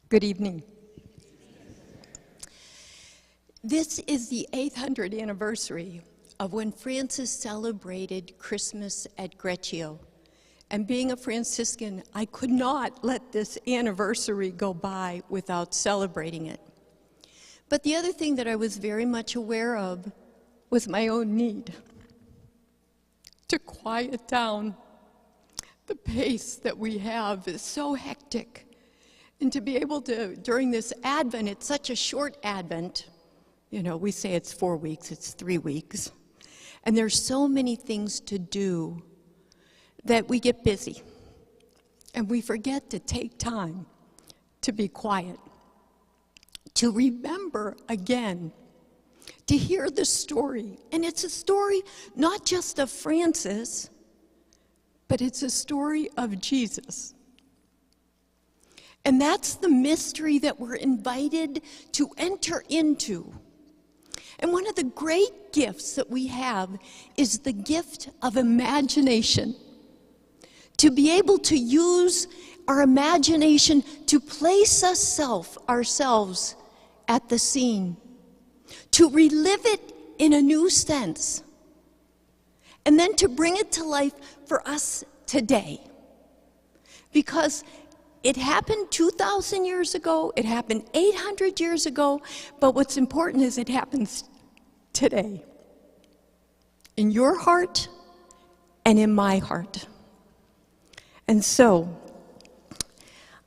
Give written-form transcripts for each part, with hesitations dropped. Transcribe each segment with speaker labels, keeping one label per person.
Speaker 1: Good evening. This is the 800th anniversary of when Francis celebrated Christmas at Greccio. And being a Franciscan, I could not let this anniversary go by without celebrating it. But the other thing that I was very much aware of was my own need to quiet down. The pace that we have is so hectic. And to be able to, during this Advent, it's such a short Advent. You know, we say it's 4 weeks, it's 3 weeks. And there's so many things to do that we get busy. And we forget to take time to be quiet, to remember again, to hear the story. And it's a story not just of Francis, but it's a story of Jesus. And that's the mystery that we're invited to enter into. And one of the great gifts that we have is the gift of imagination. To be able to use our imagination to place ourselves at the scene. To relive it in a new sense. And then to bring it to life for us today. Because it happened 2,000 years ago, it happened 800 years ago, but what's important is it happens today. In your heart and in my heart. And so,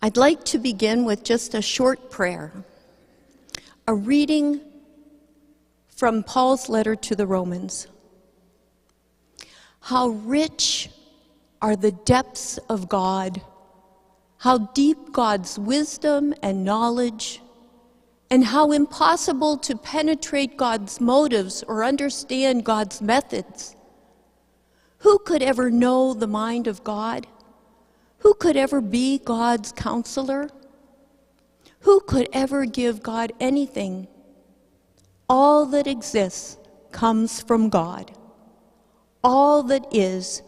Speaker 1: I'd like to begin with just a short prayer. A reading from Paul's letter to the Romans. How rich are the depths of God, how deep God's wisdom and knowledge, and how impossible to penetrate God's motives or understand God's methods. Who could ever know the mind of God? Who could ever be God's counselor? Who could ever give God anything? All that exists comes from God. All that is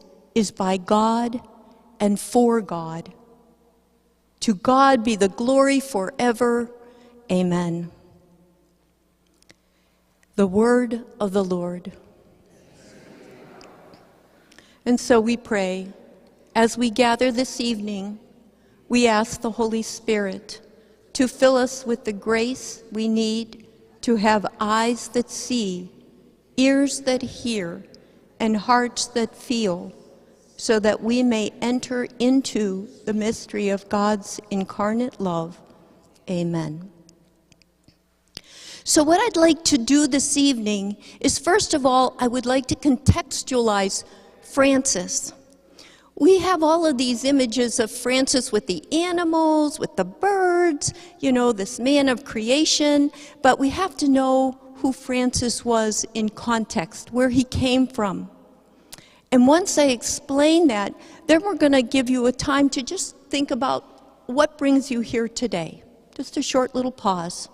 Speaker 1: by God and for God. To God be the glory forever. Amen. The word of the Lord. And so we pray, as we gather this evening, we ask the Holy Spirit to fill us with the grace we need to have eyes that see, ears that hear, and hearts that feel, so that we may enter into the mystery of God's incarnate love. Amen. So what I'd like to do this evening is, first of all, I would like to contextualize Francis. We have all of these images of Francis with the animals, with the birds, you know, this man of creation, but we have to know who Francis was in context, where he came from. And once I explain that, then we're going to give you a time to just think about what brings you here today. Just a short little pause.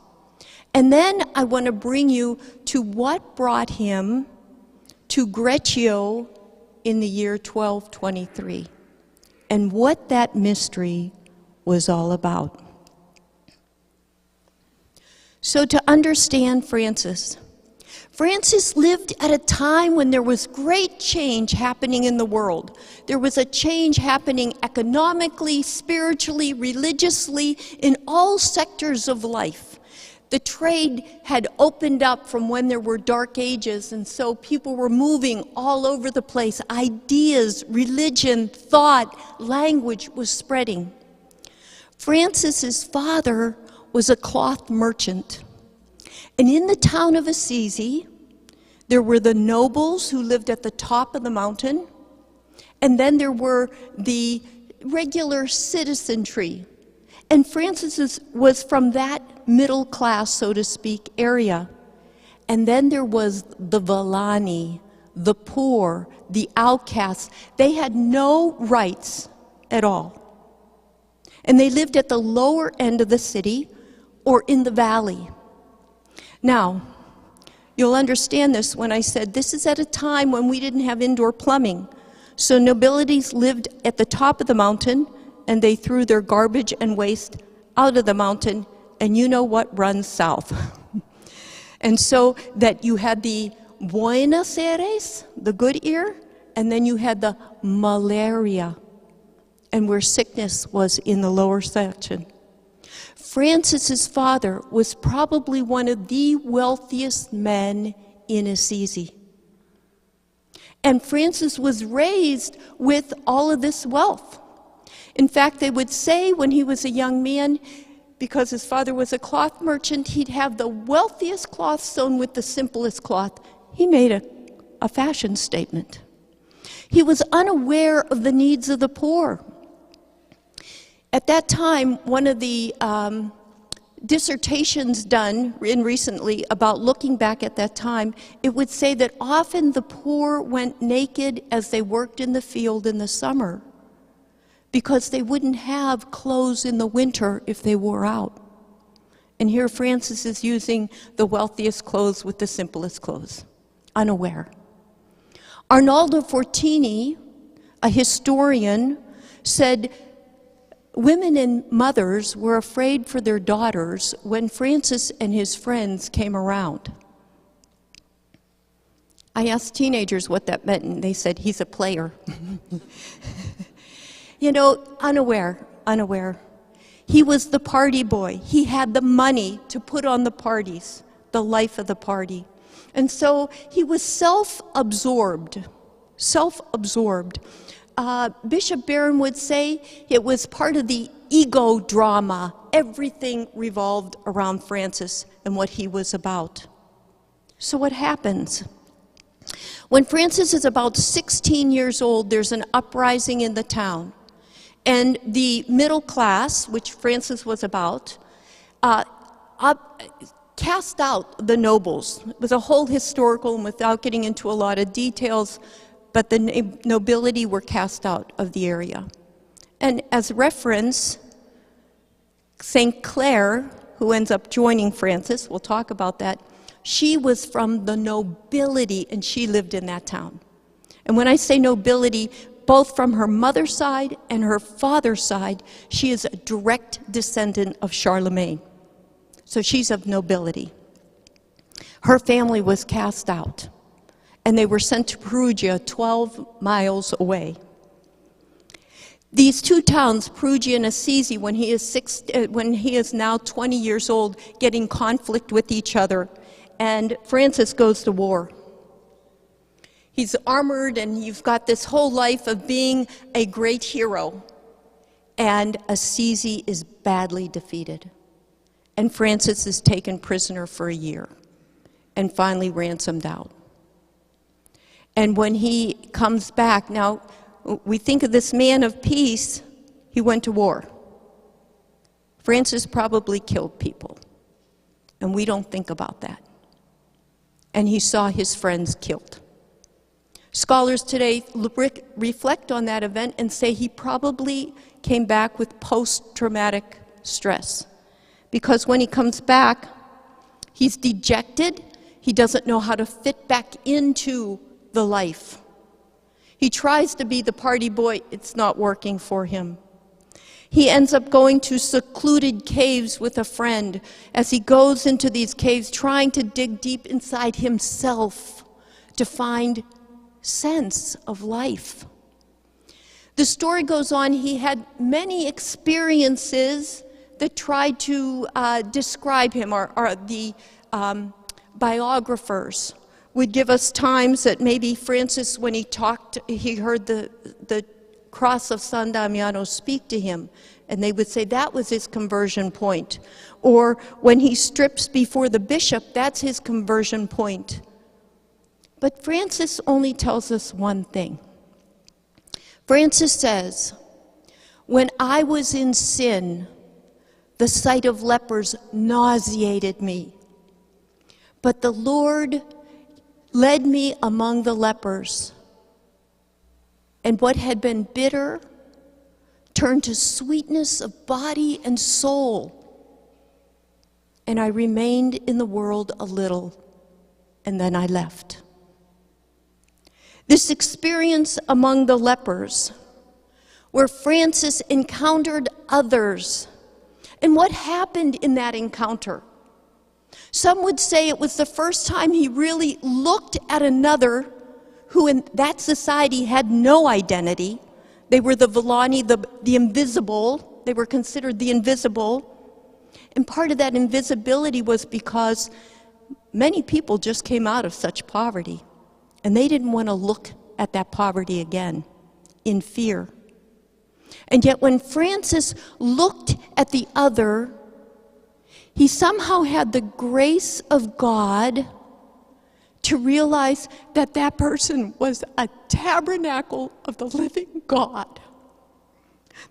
Speaker 1: And then I want to bring you to what brought him to Greccio in the year 1223, and what that mystery was all about. So to understand Francis lived at a time when there was great change happening in the world. There was a change happening economically, spiritually, religiously, in all sectors of life. The trade had opened up from when there were dark ages, and so people were moving all over the place. Ideas, religion, thought, language was spreading. Francis's father was a cloth merchant. And in the town of Assisi, there were the nobles who lived at the top of the mountain, and then there were the regular citizenry. And Francis was from that middle class, so to speak, area. And then there was the Villani, the poor, the outcasts. They had no rights at all. And they lived at the lower end of the city or in the valley. Now, you'll understand this when I said this is at a time when we didn't have indoor plumbing. So nobilities lived at the top of the mountain, and they threw their garbage and waste out of the mountain, and you know what runs south. And so that you had the Buenos Aires, the good ear, and then you had the malaria, and where sickness was in the lower section. Francis's father was probably one of the wealthiest men in Assisi. And Francis was raised with all of this wealth. In fact, they would say when he was a young man, because his father was a cloth merchant, he'd have the wealthiest cloth sewn with the simplest cloth. He made a fashion statement. He was unaware of the needs of the poor. At that time, one of the dissertations done recently about looking back at that time, it would say that often the poor went naked as they worked in the field in the summer because they wouldn't have clothes in the winter if they wore out. And here Francis is using the wealthiest clothes with the simplest clothes, unaware. Arnaldo Fortini, a historian, said women and mothers were afraid for their daughters when Francis and his friends came around. I asked teenagers what that meant, and they said, he's a player. You know, unaware. He was the party boy. He had the money to put on the parties, the life of the party. And so he was self-absorbed. Bishop Barron would say it was part of the ego drama. Everything revolved around Francis and what he was about. So what happens? When Francis is about 16 years old, there's an uprising in the town. And the middle class, which Francis was about, cast out the nobles. It was a whole historical, and without getting into a lot of details, but the nobility were cast out of the area. And as reference, St. Clare, who ends up joining Francis, we'll talk about that, she was from the nobility, and she lived in that town. And when I say nobility, both from her mother's side and her father's side, she is a direct descendant of Charlemagne. So she's of nobility. Her family was cast out, and they were sent to Perugia, 12 miles away. These two towns, Perugia and Assisi, when he is now 20 years old, get in conflict with each other, and Francis goes to war. He's armored, and you've got this whole life of being a great hero. And Assisi is badly defeated. And Francis is taken prisoner for a year and finally ransomed out. And when he comes back, now we think of this man of peace, he went to war. Francis probably killed people, and we don't think about that. And he saw his friends killed. Scholars today reflect on that event and say he probably came back with post-traumatic stress. Because when he comes back, he's dejected. He doesn't know how to fit back into the life. He tries to be the party boy. It's not working for him. He ends up going to secluded caves with a friend as he goes into these caves trying to dig deep inside himself to find sense of life. The story goes on, he had many experiences that tried to describe him, or the biographers would give us times that maybe Francis, when he talked, he heard the cross of San Damiano speak to him, and they would say that was his conversion point. Or when he strips before the bishop, that's his conversion point. But Francis only tells us one thing. Francis says, when I was in sin, the sight of lepers nauseated me. But the Lord led me among the lepers, and what had been bitter turned to sweetness of body and soul. And I remained in the world a little, and then I left. This experience among the lepers, where Francis encountered others, And what happened in that encounter? Some would say it was the first time he really looked at another who in that society had no identity. They were the Villani, the invisible. They were considered the invisible. And part of that invisibility was because many people just came out of such poverty, and they didn't want to look at that poverty again in fear. And yet when Francis looked at the other, he somehow had the grace of God to realize that that person was a tabernacle of the living God.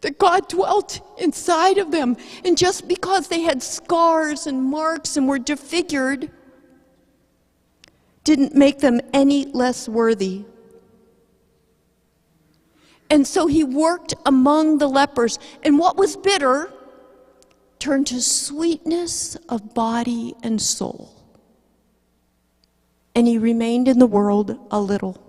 Speaker 1: That God dwelt inside of them. And just because they had scars and marks and were disfigured, didn't make them any less worthy. And so he worked among the lepers, and what was bitter turned to sweetness of body and soul. And he remained in the world a little.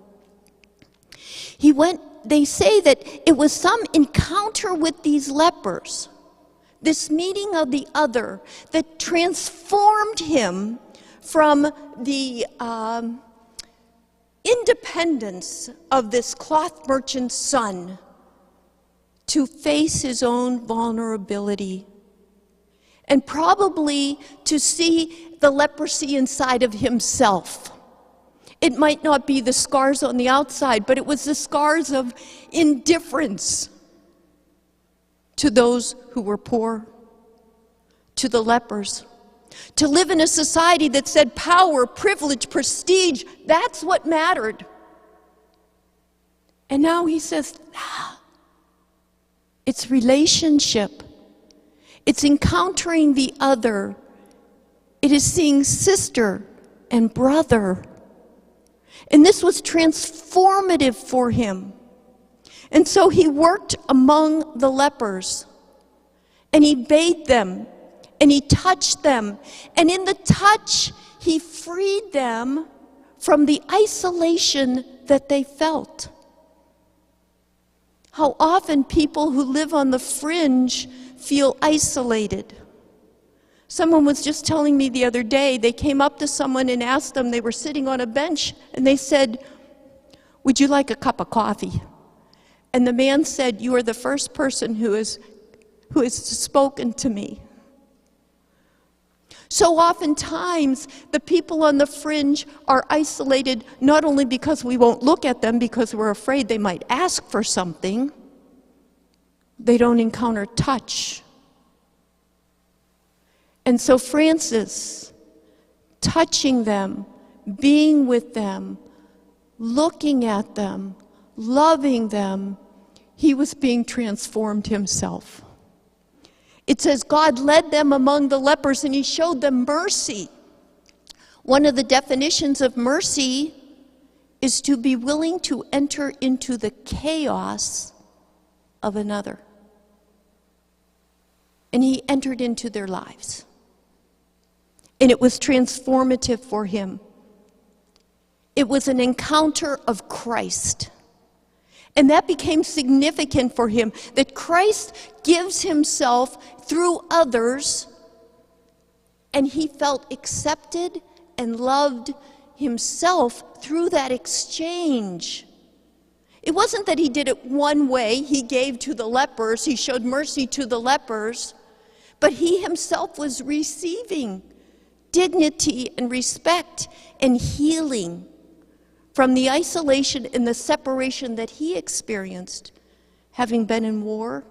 Speaker 1: They say that it was some encounter with these lepers, this meeting of the other, that transformed him from the independence of this cloth merchant's son to face his own vulnerability, and probably to see the leprosy inside of himself. It might not be the scars on the outside, but it was the scars of indifference to those who were poor, to the lepers. To live in a society that said power, privilege, prestige, that's what mattered. And now he says, it's relationship. It's encountering the other. It is seeing sister and brother. And this was transformative for him. And so he worked among the lepers, and he bathed them, and he touched them. And in the touch, he freed them from the isolation that they felt. How often people who live on the fringe feel isolated. Someone was just telling me the other day, they came up to someone and asked them, they were sitting on a bench, and they said, "Would you like a cup of coffee?" And the man said, "You are the first person who has spoken to me." So oftentimes, the people on the fringe are isolated not only because we won't look at them because we're afraid they might ask for something, they don't encounter touch. And so Francis, touching them, being with them, looking at them, loving them, he was being transformed himself. It says God led them among the lepers and he showed them mercy. One of the definitions of mercy is to be willing to enter into the chaos of another. And he entered into their lives. And it was transformative for him. It was an encounter of Christ. And that became significant for him, that Christ gives himself through others, and he felt accepted and loved himself through that exchange. It wasn't that he did it one way, he gave to the lepers, he showed mercy to the lepers, but he himself was receiving dignity and respect and healing from the isolation and the separation that he experienced, having been in war,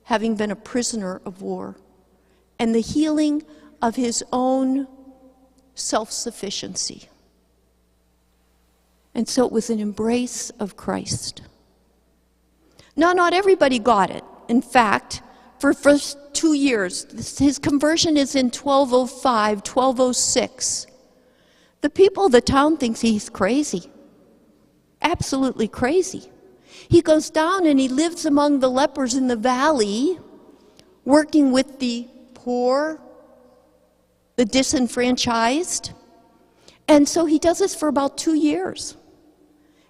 Speaker 1: having been a prisoner of war, and the healing of his own self-sufficiency. And so it was an embrace of Christ. Now, not everybody got it. In fact, for first 2 years, his conversion is in 1205, 1206. The people of the town thinks he's crazy, absolutely crazy. He goes down and he lives among the lepers in the valley, working with the poor, the disenfranchised. And so he does this for about 2 years.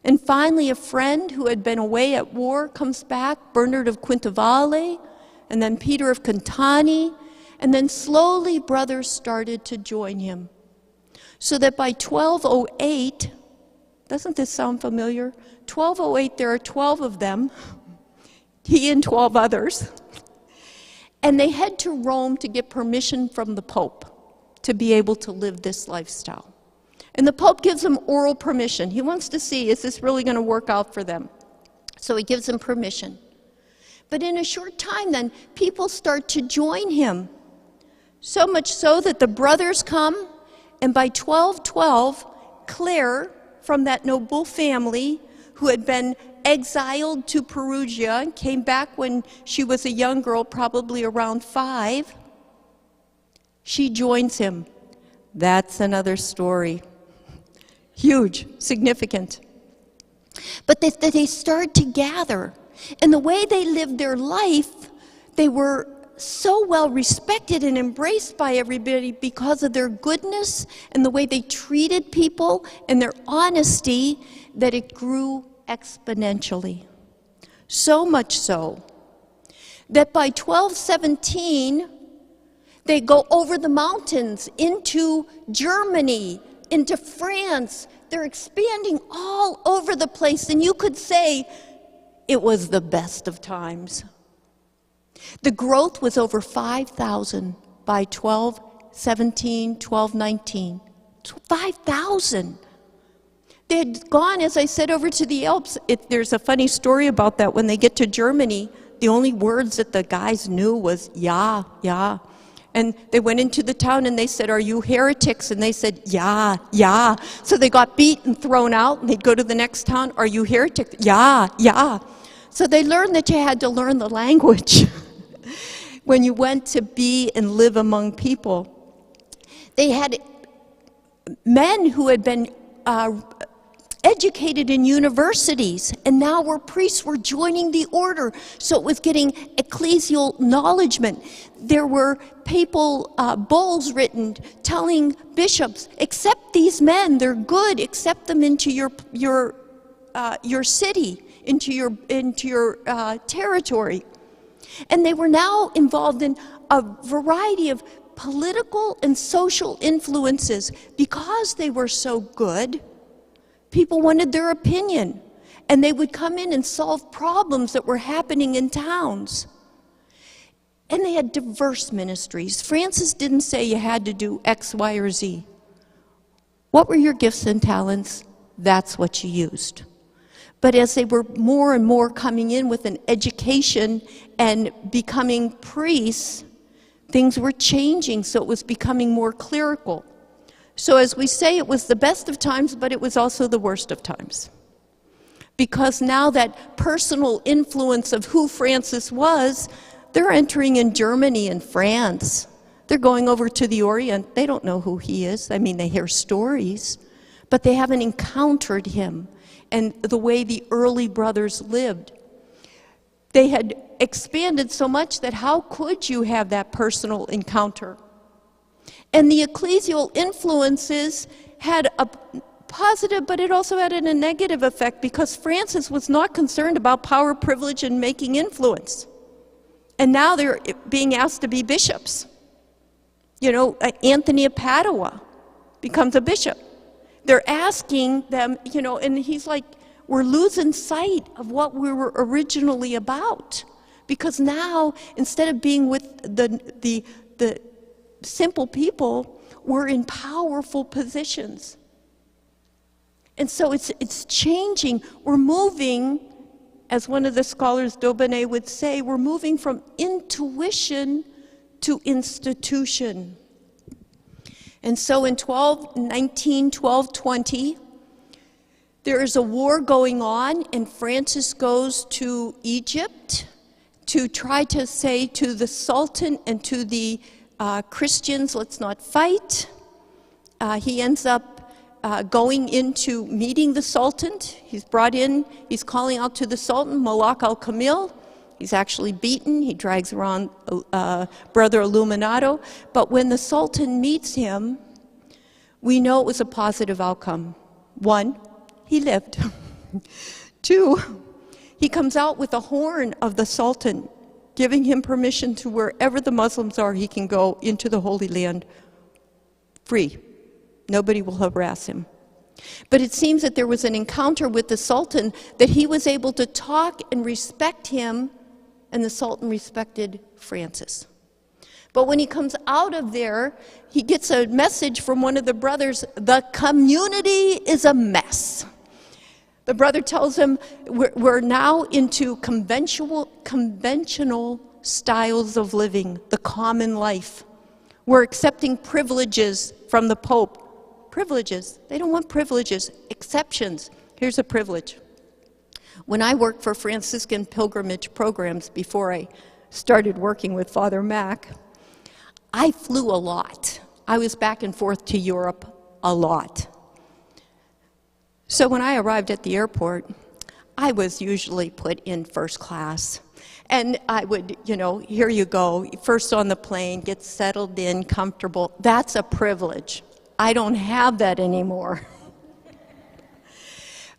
Speaker 1: And finally, a friend who had been away at war comes back, Bernard of Quintavalle, and then Peter of Cantani, And then slowly brothers started to join him. So that by 1208, doesn't this sound familiar? 1208, there are 12 of them, he and 12 others. And they head to Rome to get permission from the Pope to be able to live this lifestyle. And the Pope gives them oral permission. He wants to see, is this really going to work out for them? So he gives them permission. But in a short time then, people start to join him. So much so that the brothers come, and by 1212, Claire, from that noble family who had been exiled to Perugia, came back when she was a young girl, probably around 5, she joins him. That's another story. Huge, significant. But they start to gather. And the way they lived their life, they were so well respected and embraced by everybody because of their goodness and the way they treated people and their honesty, that it grew exponentially. So much so that by 1217, they go over the mountains into Germany, into France. They're expanding all over the place, and you could say it was the best of times. The growth was over 5,000 by 1217, 1219. 5,000. They had gone, as I said, over to the Alps. There's a funny story about that. When they get to Germany, the only words that the guys knew was, yeah, yeah. And they went into the town and they said, are you heretics? And they said, yeah, yeah. So they got beat and thrown out, and they'd go to the next town, are you heretics? Yeah, yeah. So they learned that you had to learn the language when you went to be and live among people. They had men who had been educated in universities, and now priests were joining the order, so it was getting ecclesial knowledgement. There were papal bulls written telling bishops, accept these men, they're good, accept them into your city, into your territory. And they were now involved in a variety of political and social influences. Because they were so good, people wanted their opinion, and they would come in and solve problems that were happening in towns. And they had diverse ministries. Francis didn't say you had to do X, Y, or Z. What were your gifts and talents? That's what you used. But as they were more and more coming in with an education and becoming priests, things were changing, so it was becoming more clerical. So as we say, it was the best of times, but it was also the worst of times. Because now that personal influence of who Francis was, they're entering in Germany and France. They're going over to the Orient. They don't know who he is. I mean, they hear stories, but they haven't encountered him and the way the early brothers lived. They had expanded so much that how could you have that personal encounter? And the ecclesial influences had a positive, but it also had a negative effect, because Francis was not concerned about power, privilege, and making influence. And now they're being asked to be bishops. You know, Anthony of Padua becomes a bishop. They're asking them, you know, and he's like, we're losing sight of what we were originally about. Because now, instead of being with the simple people, we're in powerful positions. And so it's changing. We're moving, as one of the scholars, Daubenet, would say, we're moving from intuition to institution. And so in 1219, 1220, there is a war going on, and Francis goes to Egypt to try to say to the Sultan and to the Christians, let's not fight. He ends up going into meeting the Sultan. He's brought in, he's calling out to the Sultan, Malak al-Kamil. He's actually beaten. He drags around Brother Illuminato. But when the Sultan meets him, we know it was a positive outcome. 1, he lived. 2, he comes out with the horn of the Sultan, giving him permission to wherever the Muslims are, he can go into the Holy Land free. Nobody will harass him. But it seems that there was an encounter with the Sultan that he was able to talk and respect him, and the Sultan respected Francis. But when he comes out of there, he gets a message from one of the brothers, the community is a mess. The brother tells him, we're now into conventional styles of living, the common life. We're accepting privileges from the Pope. Privileges. They don't want privileges, exceptions. Here's a privilege. When I worked for Franciscan pilgrimage programs before I started working with Father Mac, I flew a lot. I was back and forth to Europe a lot. So when I arrived at the airport, I was usually put in first class. And I would, here you go, first on the plane, get settled in, comfortable. That's a privilege. I don't have that anymore.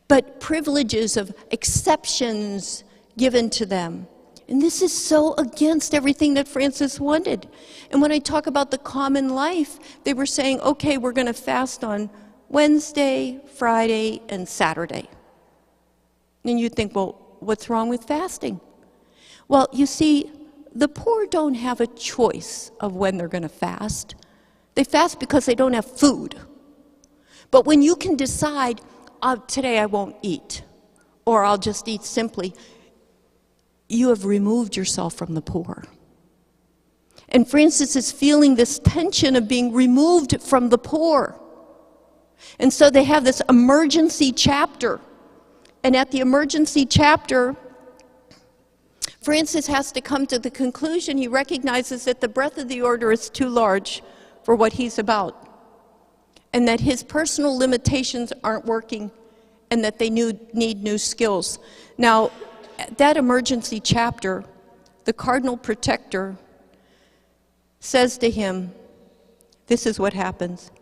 Speaker 1: But privileges of exceptions given to them. And this is so against everything that Francis wanted. And when I talk about the common life, they were saying, okay, we're going to fast on Wednesday, Friday, and Saturday. And you'd think, well, what's wrong with fasting? Well, you see, the poor don't have a choice of when they're going to fast. They fast because they don't have food. But when you can decide, today I won't eat, or I'll just eat simply, you have removed yourself from the poor. And Francis is feeling this tension of being removed from the poor. And so they have this emergency chapter. And at the emergency chapter, Francis has to come to the conclusion, he recognizes that the breadth of the order is too large for what he's about. And that his personal limitations aren't working, and that they need new skills. Now, that emergency chapter, the Cardinal Protector says to him, this is what happens.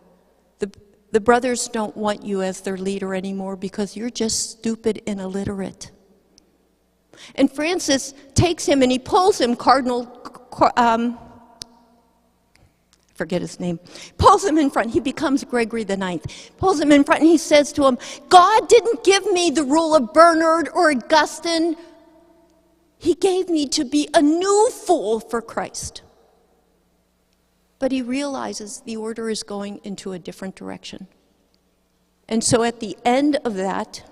Speaker 1: The brothers don't want you as their leader anymore because you're just stupid and illiterate. And Francis takes him and he pulls him, forget his name, pulls him in front. He becomes Gregory the Ninth. Pulls him in front and he says to him, God didn't give me the rule of Bernard or Augustine. He gave me to be a new fool for Christ. But he realizes the order is going into a different direction. And so at the end of that,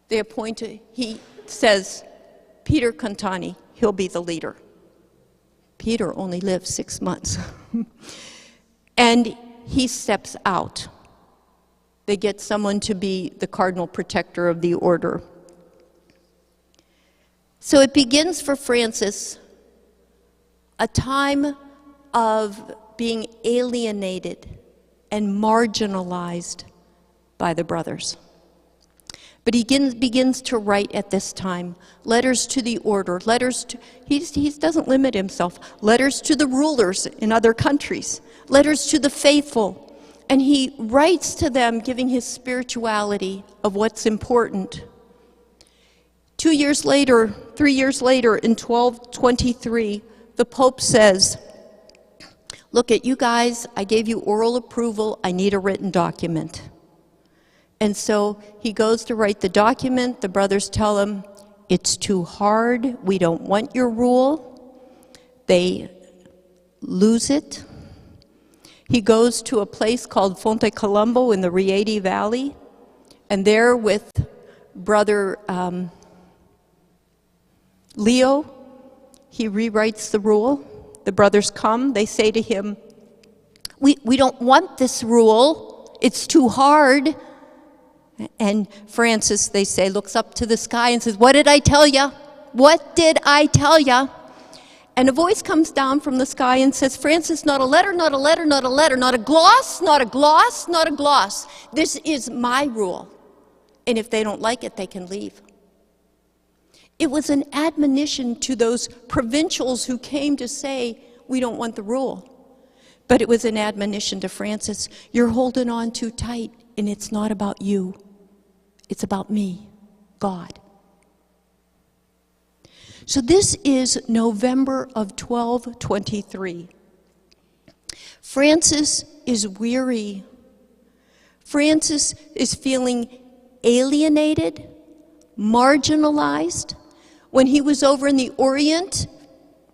Speaker 1: he says, Peter Cantani, he'll be the leader. Peter only lived 6 months. And he steps out. They get someone to be the Cardinal Protector of the order. So it begins for Francis a time of being alienated and marginalized by the brothers. But he begins to write at this time letters to the order, he doesn't limit himself, letters to the rulers in other countries, letters to the faithful, and he writes to them giving his spirituality of what's important. 3 years later, in 1223, the Pope says, look at you guys, I gave you oral approval, I need a written document. And so he goes to write the document, the brothers tell him, it's too hard, we don't want your rule. They lose it. He goes to a place called Fonte Colombo in the Rieti Valley, and there with Brother Leo, he rewrites the rule. The brothers come, they say to him, we don't want this rule, it's too hard. And Francis, they say, looks up to the sky and says, what did I tell you? What did I tell you? And a voice comes down from the sky and says, Francis, not a letter, not a letter, not a letter, not a gloss, not a gloss, not a gloss. This is my rule. And if they don't like it, they can leave. It was an admonition to those provincials who came to say, we don't want the rule. But it was an admonition to Francis, you're holding on too tight, and it's not about you. It's about me, God. So this is November of 1223. Francis is weary. Francis is feeling alienated, marginalized. When he was over in the Orient,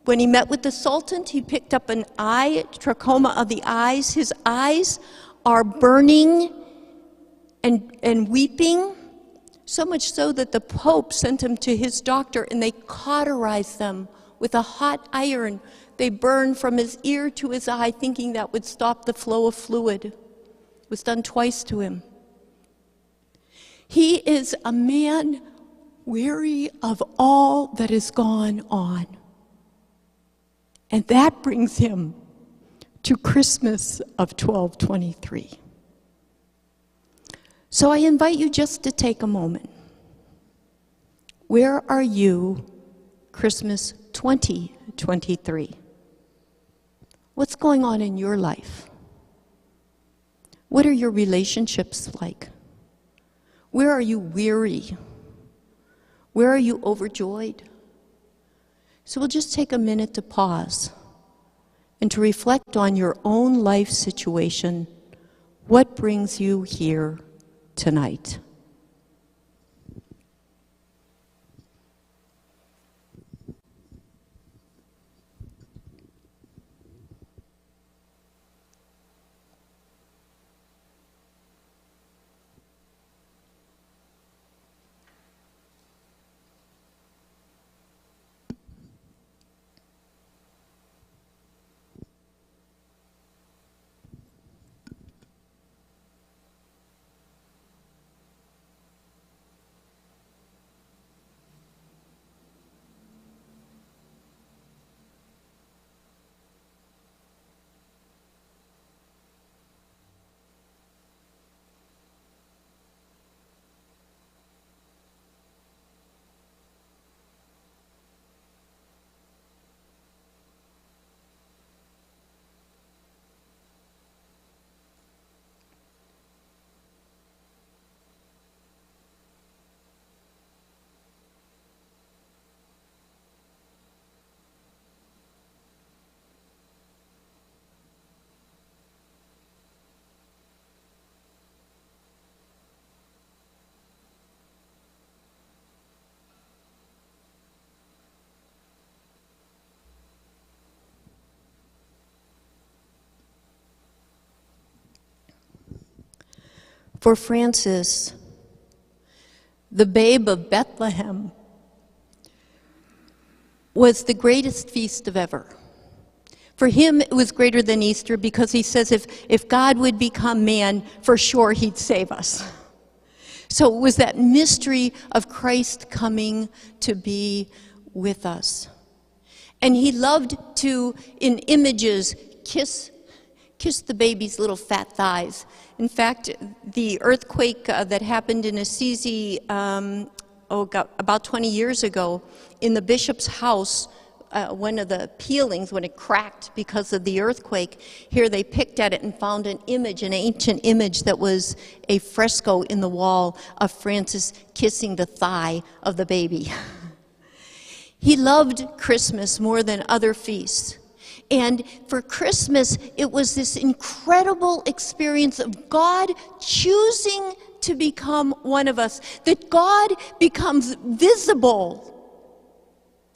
Speaker 1: when he met with the Sultan, he picked up an eye, trachoma of the eyes. His eyes are burning and weeping, so much so that the Pope sent him to his doctor and they cauterized them with a hot iron. They burned from his ear to his eye, thinking that would stop the flow of fluid. It was done twice to him. He is a man weary of all that has gone on. And that brings him to Christmas of 1223. So I invite you just to take a moment. Where are you Christmas 2023? What's going on in your life? What are your relationships like? Where are you weary? Where are you overjoyed? So we'll just take a minute to pause and to reflect on your own life situation. What brings you here tonight? For Francis, the babe of Bethlehem was the greatest feast of ever. For him, it was greater than Easter because he says if God would become man, for sure he'd save us. So it was that mystery of Christ coming to be with us. And he loved to, in images, kiss the baby's little fat thighs. In fact, the earthquake that happened in Assisi about 20 years ago, in the bishop's house, one of the peelings, when it cracked because of the earthquake, here they picked at it and found an image, an ancient image that was a fresco in the wall of Francis kissing the thigh of the baby. He loved Christmas more than other feasts. And for Christmas, it was this incredible experience of God choosing to become one of us, that God becomes visible.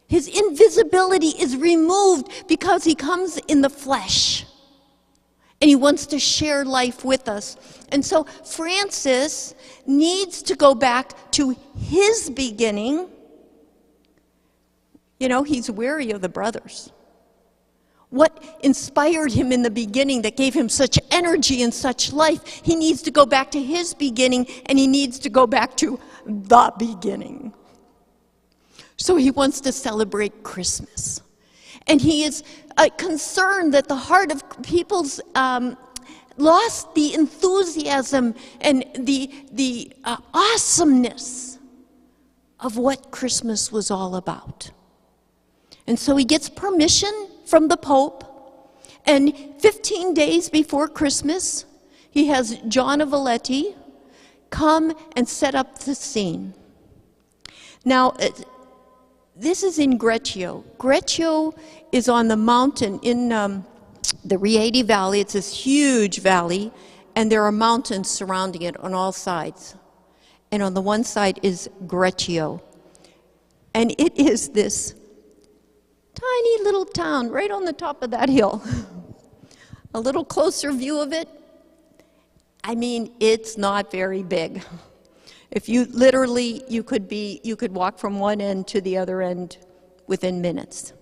Speaker 1: His invisibility is removed because he comes in the flesh. And he wants to share life with us. And so Francis needs to go back to his beginning. You know, he's weary of the brothers. What inspired him in the beginning that gave him such energy and such life? He needs to go back to his beginning, and he needs to go back to the beginning. So he wants to celebrate Christmas. And he is concerned that the heart of people's lost the enthusiasm and the awesomeness of what Christmas was all about. And so he gets permission from the Pope, and 15 days before Christmas, he has John of Valetti come and set up the scene. Now, This is in Greccio. Greccio is on the mountain in the Rieti Valley. It's this huge valley, and there are mountains surrounding it on all sides. And on the one side is Greccio. And it is this tiny little town right on the top of that hill. A little closer view of it, I mean, it's not very big. If you literally, you could walk from one end to the other end within minutes.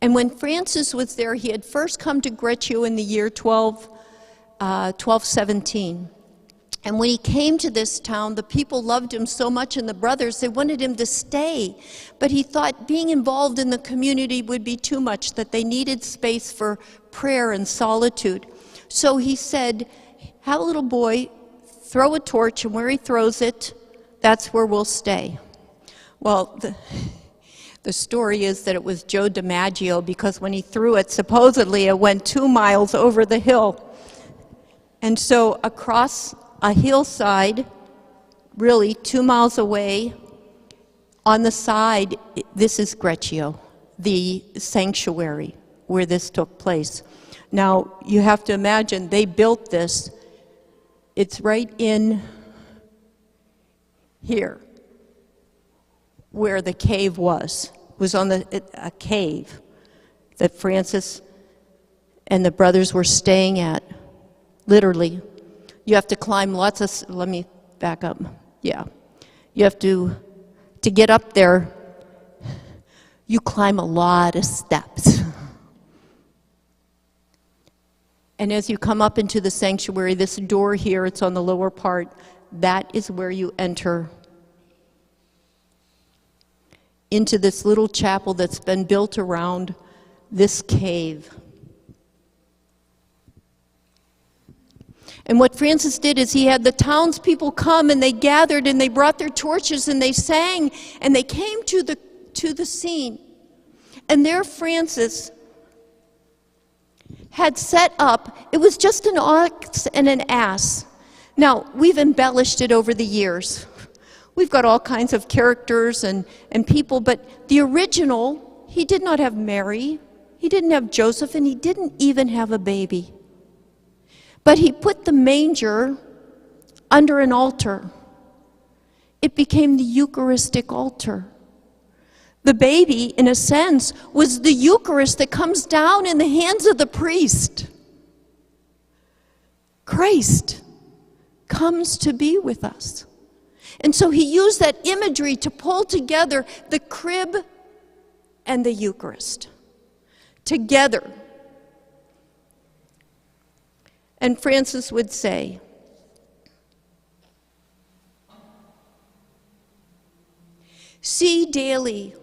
Speaker 1: And when Francis was there, he had first come to Greccio in the year 1217. And when he came to this town, the people loved him so much, and the brothers, they wanted him to stay. But he thought being involved in the community would be too much, that they needed space for prayer and solitude. So he said, have a little boy throw a torch, and where he throws it, that's where we'll stay. Well, the story is that it was Joe DiMaggio, because when he threw it, supposedly it went 2 miles over the hill. And so across a hillside, really 2 miles away, on the side, this is Greccio, the sanctuary where this took place. Now, you have to imagine, they built this. It's right in here, where the cave was. It was on a cave that Francis and the brothers were staying at, literally. You have to climb lots of, let me back up. Yeah. You have to get up there, you climb a lot of steps. And as you come up into the sanctuary, this door here, it's on the lower part, that is where you enter into this little chapel that's been built around this cave. And what Francis did is he had the townspeople come, and they gathered, and they brought their torches, and they sang, and they came to the scene. And there Francis had set up, it was just an ox and an ass. Now, we've embellished it over the years. We've got all kinds of characters and people, but the original, he did not have Mary, he didn't have Joseph, and he didn't even have a baby. But he put the manger under an altar. It became the Eucharistic altar. The baby, in a sense, was the Eucharist that comes down in the hands of the priest. Christ comes to be with us. And so he used that imagery to pull together the crib and the Eucharist together. And Francis would say, see daily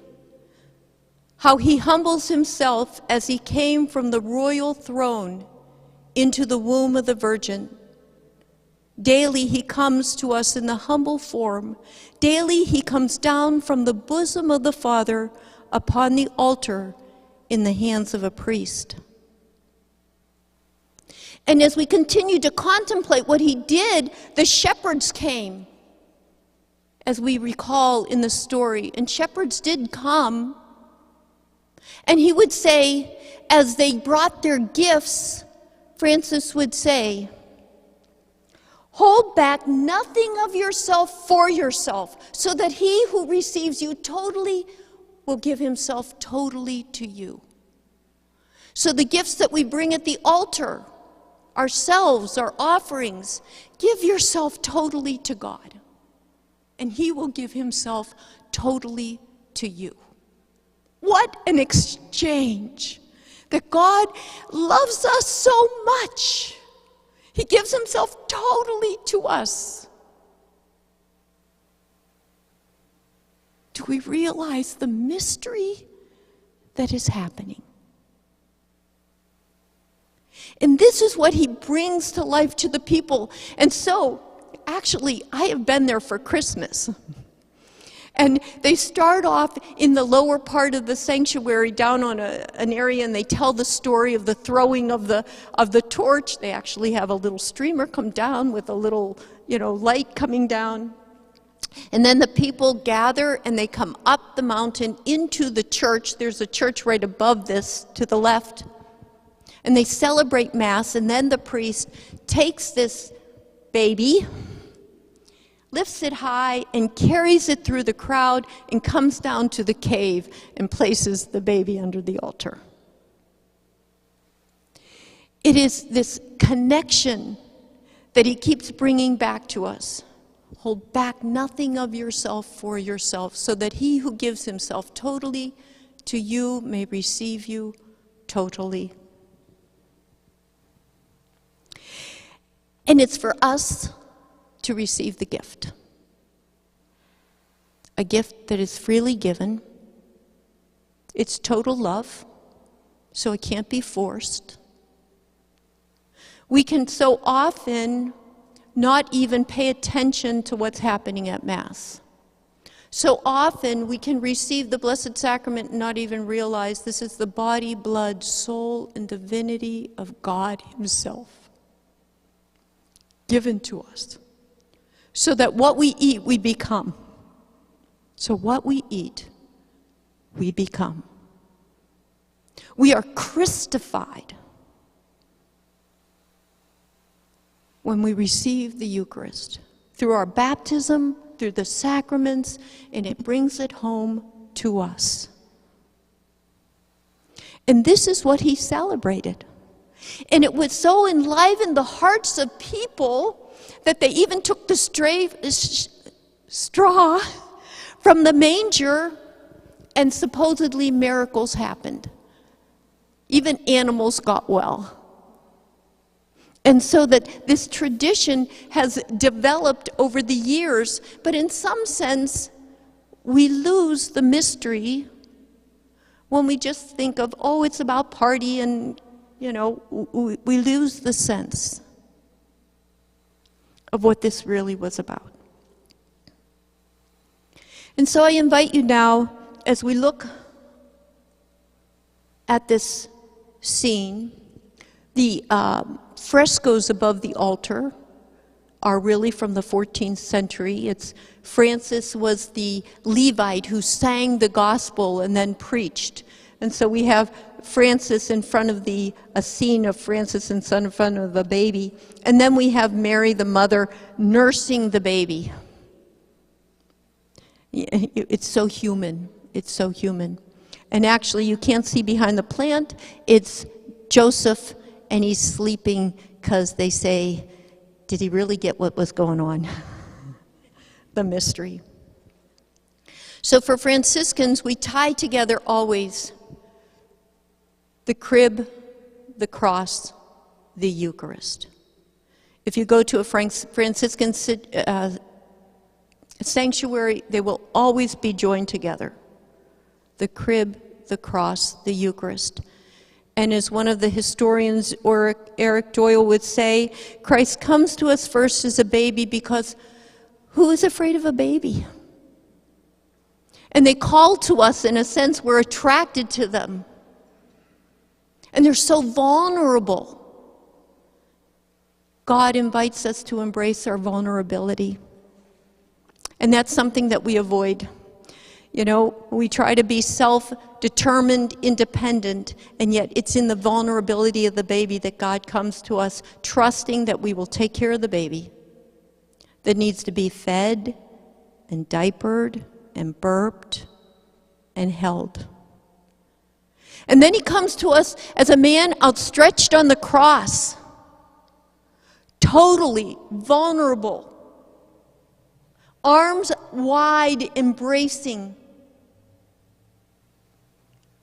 Speaker 1: how he humbles himself as he came from the royal throne into the womb of the Virgin. Daily he comes to us in the humble form. Daily he comes down from the bosom of the Father upon the altar in the hands of a priest. And as we continue to contemplate what he did, the shepherds came, as we recall in the story. And shepherds did come. And he would say, as they brought their gifts, Francis would say, hold back nothing of yourself for yourself, so that he who receives you totally will give himself totally to you. So the gifts that we bring at the altar, ourselves, our offerings, give yourself totally to God, and he will give himself totally to you. What an exchange! That God loves us so much. He gives himself totally to us. Do we realize the mystery that is happening? And this is what he brings to life to the people. And so, actually, I have been there for Christmas. And they start off in the lower part of the sanctuary, down on an area, and they tell the story of the throwing of the torch. They actually have a little streamer come down with a little, light coming down. And then the people gather and they come up the mountain into the church. There's a church right above this to the left. And they celebrate Mass, and then the priest takes this baby, lifts it high, and carries it through the crowd and comes down to the cave and places the baby under the altar. It is this connection that he keeps bringing back to us. Hold back nothing of yourself for yourself, so that he who gives himself totally to you may receive you totally. And it's for us to receive the gift. A gift that is freely given. It's total love, so it can't be forced. We can so often not even pay attention to what's happening at Mass. So often we can receive the Blessed Sacrament and not even realize this is the body, blood, soul, and divinity of God himself, given to us, so that what we eat, we become. So what we eat, we become. We are Christified when we receive the Eucharist, through our baptism, through the sacraments, and it brings it home to us. And this is what he celebrated. And it would so enliven the hearts of people that they even took the straw from the manger, and supposedly miracles happened. Even animals got well. And so that this tradition has developed over the years, but in some sense, we lose the mystery when we just think of, oh, it's about party, and, you know, we lose the sense of what this really was about. And so I invite you now, as we look at this scene, the frescoes above the altar are really from the 14th century. Francis was the Levite who sang the gospel and then preached. And so we have Francis in front of a scene of Francis in front of a baby. And then we have Mary, the mother, nursing the baby. It's so human. It's so human. And actually, you can't see behind the plant. It's Joseph, and he's sleeping because they say, did he really get what was going on? The mystery. So for Franciscans, we tie together always the crib, the cross, the Eucharist. If you go to a Franciscan sanctuary, they will always be joined together. The crib, the cross, the Eucharist. And as one of the historians, or Eric Doyle, would say, Christ comes to us first as a baby, because who is afraid of a baby? And they call to us, in a sense, we're attracted to them. And they're so vulnerable. God invites us to embrace our vulnerability. And that's something that we avoid. You know, we try to be self-determined, independent, and yet it's in the vulnerability of the baby that God comes to us, trusting that we will take care of the baby that needs to be fed and diapered and burped and held. And then he comes to us as a man outstretched on the cross, totally vulnerable, arms wide, embracing.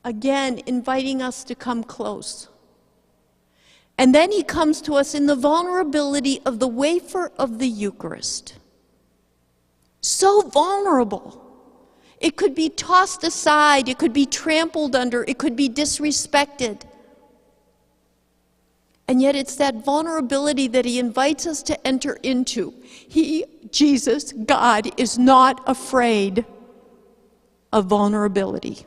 Speaker 1: Again, inviting us to come close. And then he comes to us in the vulnerability of the wafer of the Eucharist. So vulnerable. It could be tossed aside, it could be trampled under, it could be disrespected. And yet it's that vulnerability that he invites us to enter into. He, Jesus, God, is not afraid of vulnerability.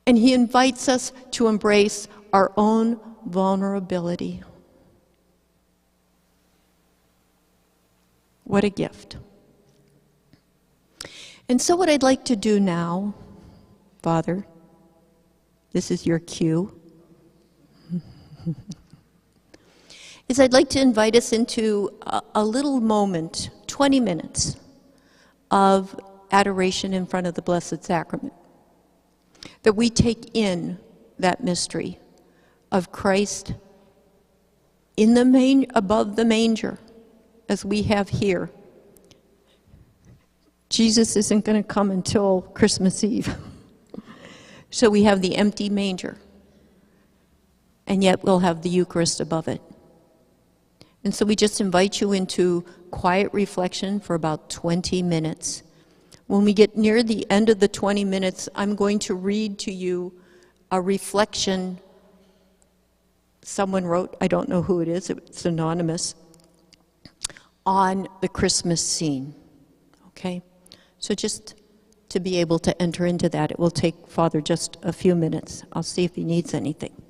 Speaker 1: And he invites us to embrace our own vulnerability. What a gift. And so what I'd like to do now, Father, this is your cue, is I'd like to invite us into a little moment, 20 minutes, of adoration in front of the Blessed Sacrament. That we take in that mystery of Christ in the above the manger, as we have here. Jesus isn't going to come until Christmas Eve. So we have the empty manger, and yet we'll have the Eucharist above it. And so we just invite you into quiet reflection for about 20 minutes. When we get near the end of the 20 minutes, I'm going to read to you a reflection someone wrote, I don't know who it is, it's anonymous, on the Christmas scene, okay? So just to be able to enter into that, it will take Father just a few minutes. I'll see if he needs anything.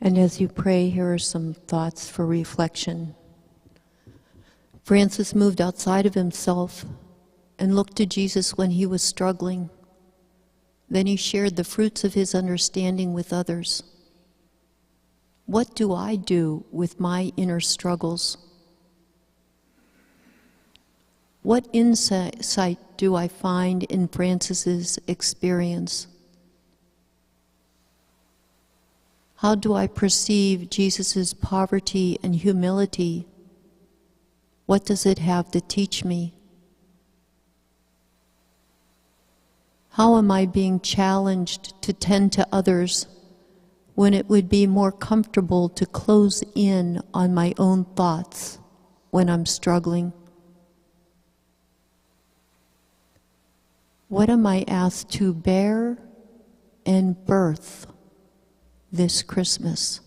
Speaker 1: And as you pray, here are some thoughts for reflection. Francis moved outside of himself and looked to Jesus when he was struggling. Then he shared the fruits of his understanding with others. What do I do with my inner struggles? What insight do I find in Francis's experience? How do I perceive Jesus' poverty and humility? What does it have to teach me? How am I being challenged to tend to others when it would be more comfortable to close in on my own thoughts when I'm struggling? What am I asked to bear and birth this Christmas?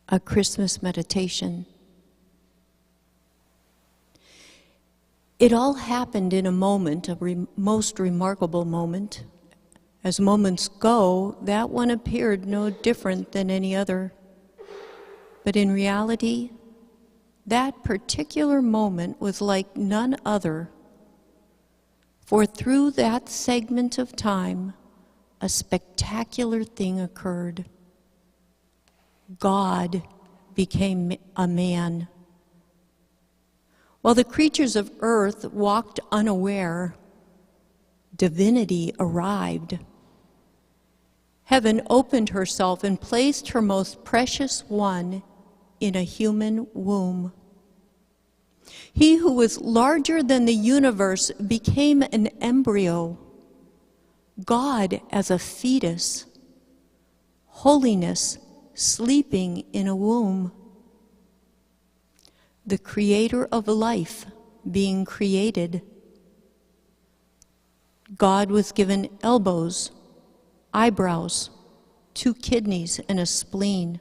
Speaker 1: A Christmas meditation. It all happened in a moment, most remarkable moment. As moments go, that one appeared no different than any other. But in reality, that particular moment was like none other. For through that segment of time, a spectacular thing occurred. God became a man. While the creatures of earth walked unaware, divinity arrived. Heaven opened herself and placed her most precious one in a human womb. He who was larger than the universe became an embryo, God as a fetus, holiness sleeping in a womb, the creator of life being created. God was given elbows, eyebrows, 2 kidneys, and a spleen.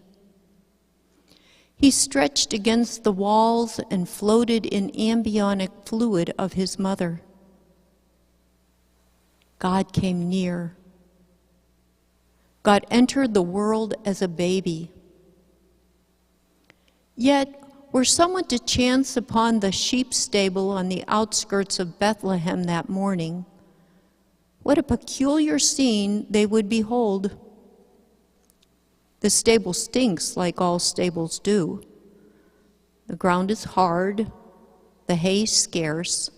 Speaker 1: He stretched against the walls and floated in embryonic fluid of his mother. God came near. God entered the world as a baby. Yet, were someone to chance upon the sheep stable on the outskirts of Bethlehem that morning, what a peculiar scene they would behold. The stable stinks like all stables do. The ground is hard, the hay scarce,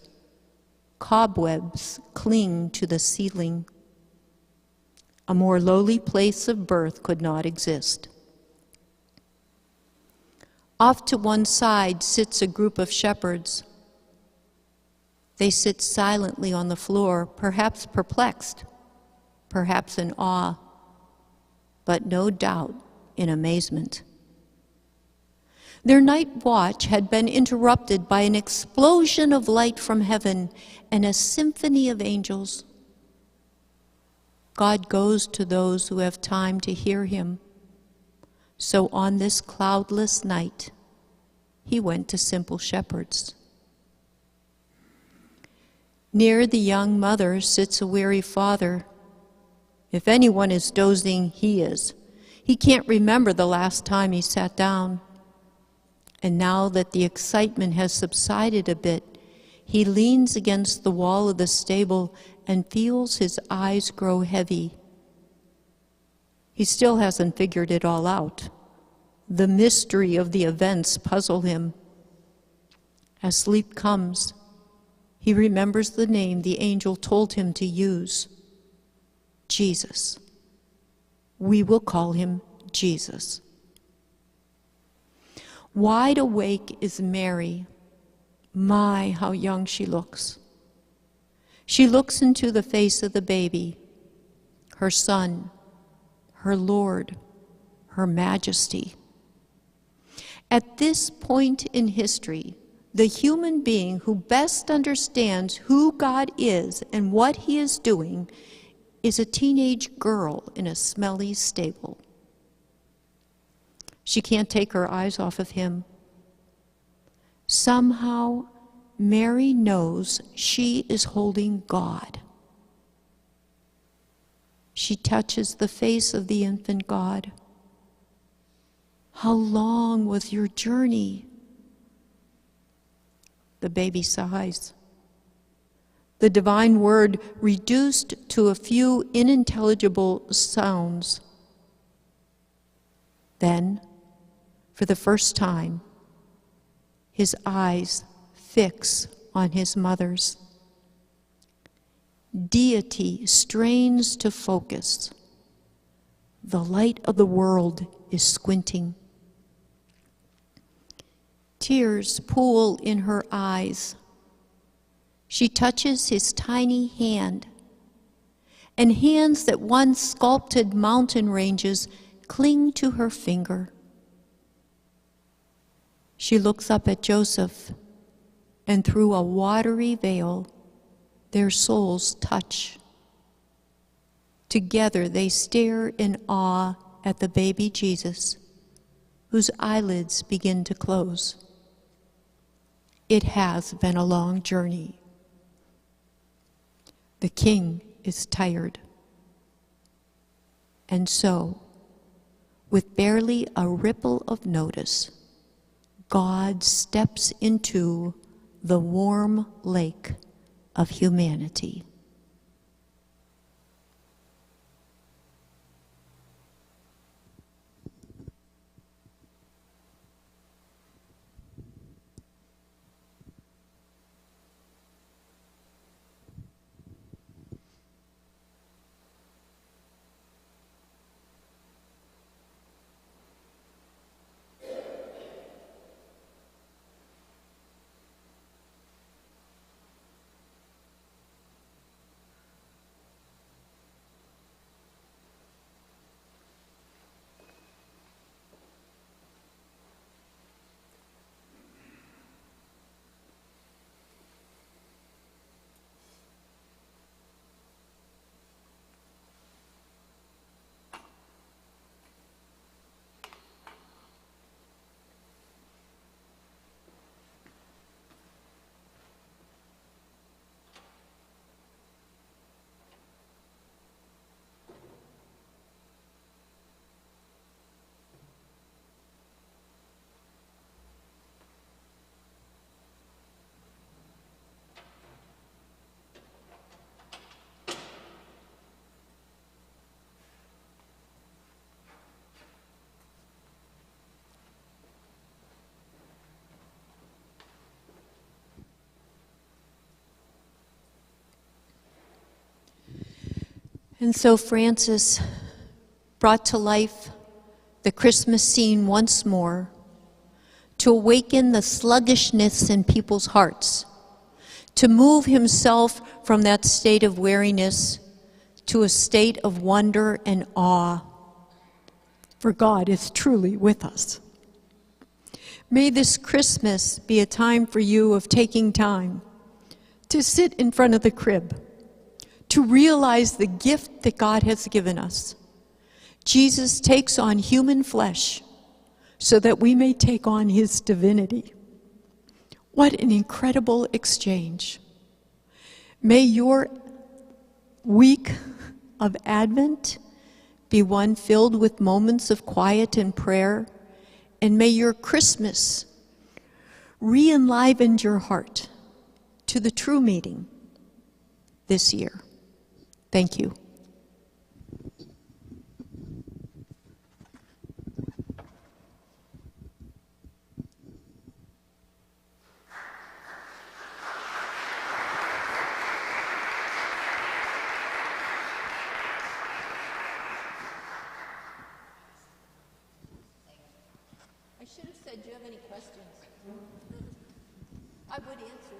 Speaker 1: cobwebs cling to the ceiling. A more lowly place of birth could not exist. Off to one side sits a group of shepherds. They sit silently on the floor, perhaps perplexed, perhaps in awe, but no doubt in amazement. Their night watch had been interrupted by an explosion of light from heaven and a symphony of angels. God goes to those who have time to hear him. So on this cloudless night, he went to simple shepherds. Near the young mother sits a weary father. If anyone is dozing, he is. He can't remember the last time he sat down. And now that the excitement has subsided a bit, he leans against the wall of the stable and feels his eyes grow heavy. He still hasn't figured it all out. The mystery of the events puzzle him. As sleep comes, he remembers the name the angel told him to use, Jesus. We will call him Jesus. Wide awake is Mary. My, how young she looks. She looks into the face of the baby, her son, her Lord, her majesty. At this point in history, the human being who best understands who God is and what he is doing is a teenage girl in a smelly stable. She can't take her eyes off of him. Somehow, Mary knows she is holding God. She touches the face of the infant God. How long was your journey? The baby sighs. The divine word reduced to a few unintelligible sounds. Then, for the first time, his eyes fix on his mother's. Deity strains to focus. The light of the world is squinting. Tears pool in her eyes. She touches his tiny hand, and hands that once sculpted mountain ranges cling to her finger. She looks up at Joseph, and through a watery veil, their souls touch. Together they stare in awe at the baby Jesus, whose eyelids begin to close. It has been a long journey. The king is tired. And so, with barely a ripple of notice, God steps into the warm lake of humanity. And so Francis brought to life the Christmas scene once more to awaken the sluggishness in people's hearts, to move himself from that state of weariness to a state of wonder and awe. For God is truly with us. May this Christmas be a time for you of taking time to sit in front of the crib, to realize the gift that God has given us. Jesus takes on human flesh so that we may take on his divinity. What an incredible exchange. May your week of Advent be one filled with moments of quiet and prayer, and may your Christmas re-enliven your heart to the true meaning this year. Thank you. I should have said, do you have any questions? I would answer.